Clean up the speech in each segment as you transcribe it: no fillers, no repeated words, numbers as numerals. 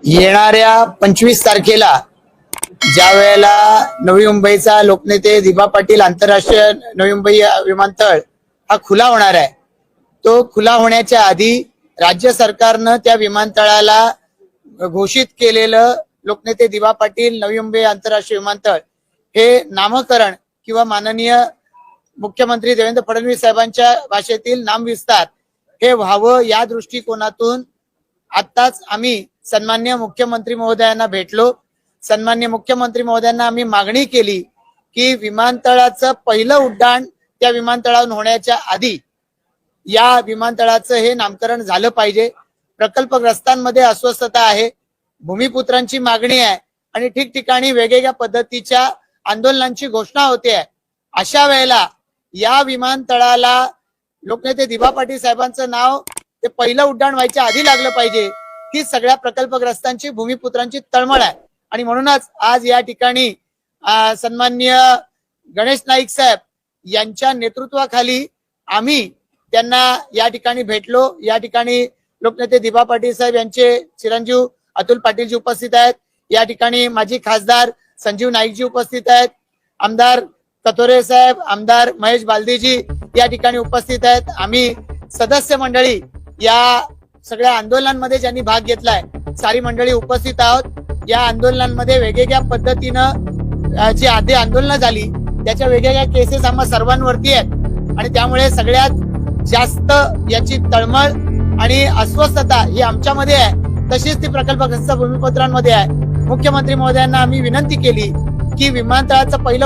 येणाऱ्या 25 तारखेला ज्या वेळेला नवी मुंबईचा लोकनेते दिबा पाटील आंतरराष्ट्रीय नवी मुंबई विमानतळ हा खुला होणार आहे, तो खुला होण्याच्या आधी राज्य सरकारनं त्या विमानतळाला घोषित केलेलं लोकनेते दिबा पाटील नवी मुंबई आंतरराष्ट्रीय विमानतळ हे नामकरण किंवा माननीय मुख्यमंत्री देवेंद्र फडणवीस साहेबांच्या भाषेतील नामविस्तार हे व्हावं या दृष्टिकोनातून आत्ताच आम्ही सन्मान्य मुख्यमंत्री महोदयांना भेटलो। सन्मान्य मुख्यमंत्री महोदयांना आम्ही मागणी केली की विमानतळाचं पहिलं उड्डाण त्या विमानतळावरून होण्याच्या आधी या विमानतळाचं हे नामकरण झालं पाहिजे। प्रकल्पग्रस्तांमध्ये अस्वस्थता आहे, भूमिपुत्रांची मागणी आहे आणि ठिकठिकाणी वेगवेगळ्या पद्धतीच्या आंदोलनांची घोषणा होते आहे। अशा वेळेला या विमानतळाला लोकनेते दिबा पाटील साहेबांचं नाव ते पहिलं उड्डाण व्हायच्या आधी लागलं पाहिजे, ही सगळ्या प्रकल्पग्रस्तांची भूमिपुत्रांची तळमळ आहे। आणि म्हणूनच आज या ठिकाणी सन्माननीय गणेश नाईक साहेब यांच्या नेतृत्वाखाली आम्ही त्यांना या ठिकाणी भेटलो। या ठिकाणी लोकनेते दिबा पाटील साहेब यांचे चिरंजीव अतुल पाटीलजी उपस्थित आहेत, या ठिकाणी माजी खासदार संजीव नाईकजी उपस्थित आहेत, आमदार कथोरे साहेब, आमदार महेश बालदीजी या ठिकाणी उपस्थित आहेत। आम्ही सदस्य मंडळी या सगळ्या आंदोलनांमध्ये ज्यांनी भाग घेतलाय सारी मंडळी उपस्थित आहोत। या आंदोलनांमध्ये वेगवेगळ्या पद्धतीनं जी आधी आंदोलनं झाली त्याच्या वेगवेगळ्या केसेस आम्हा सर्वांवरती आहेत आणि त्यामुळे सगळ्यात जास्त याची तळमळ आणि अस्वस्थता ही आमच्यामध्ये आहे, तशीच ती प्रकल्पग्रस्त भूमिपुत्रांमध्ये आहे। मुख्यमंत्री महोदयांना आम्ही विनंती केली की विमानतळाचं पहिलं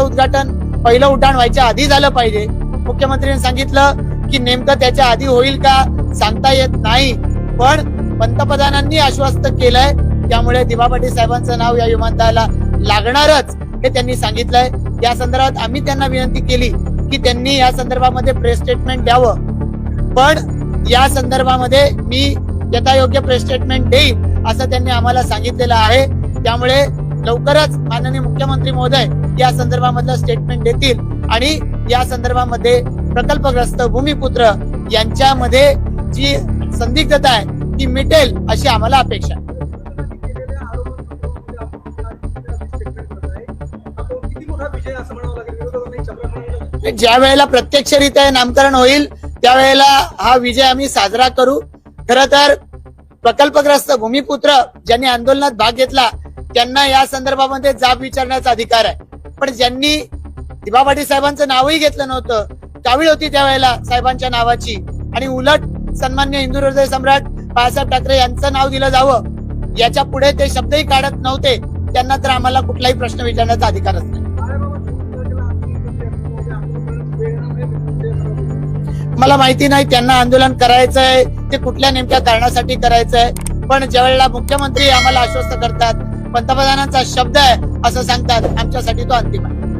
उड्डाण व्हायच्या आधी झालं पाहिजे। मुख्यमंत्र्यांनी सांगितलं की नेमकं त्याच्या आधी होईल का सांगता येत नाही, पण पंतप्रधानांनी आश्वस्त केलंय, त्यामुळे दिबा पाटील साहेबांचं नाव या विमानतळाला लागणारच हे त्यांनी सांगितलंय। या संदर्भात आम्ही त्यांना विनंती केली की त्यांनी या संदर्भामध्ये प्रेस स्टेटमेंट द्यावं, पण या संदर्भामध्ये मी यथायोग्य प्रेस स्टेटमेंट देईल असं त्यांनी आम्हाला सांगितलेलं आहे। त्यामुळे लवकरच माननीय मुख्यमंत्री महोदय या संदर्भामधलं स्टेटमेंट देतील आणि या संदर्भामध्ये प्रकल्पग्रस्त भूमिपुत्र यांच्यामध्ये जी संदिग्धता आहे ती मिटेल अशी आम्हाला अपेक्षा आहे। ज्या वेळेला प्रत्यक्षरित्या नामकरण होईल त्यावेळेला हा विजय आम्ही साजरा करू। खरं तर प्रकल्पग्रस्त भूमिपुत्र ज्यांनी आंदोलनात भाग घेतला त्यांना या संदर्भामध्ये जाब विचारण्याचा अधिकार आहे, पण ज्यांनी दिबा पाटील साहेबांचं नावही घेतलं नव्हतं, कावीळ होती त्यावेळेला साहेबांच्या नावाची आणि उलट सन्मान्य हिंदू हृदय सम्राट बाळासाहेब ठाकरे यांचं नाव दिलं जावं याच्या पुढे ते शब्दही काढत नव्हते, त्यांना तर आम्हाला कुठलाही प्रश्न विचारण्याचा अधिकारच नाही। मला माहिती नाही त्यांना आंदोलन करायचंय ते कुठल्या नेमक्या कारणासाठी करायचंय, पण ज्या वेळेला मुख्यमंत्री आम्हाला आश्वस्त करतात, पंतप्रधानांचा शब्द आहे असं सांगतात, आमच्यासाठी तो अंतिम आहे।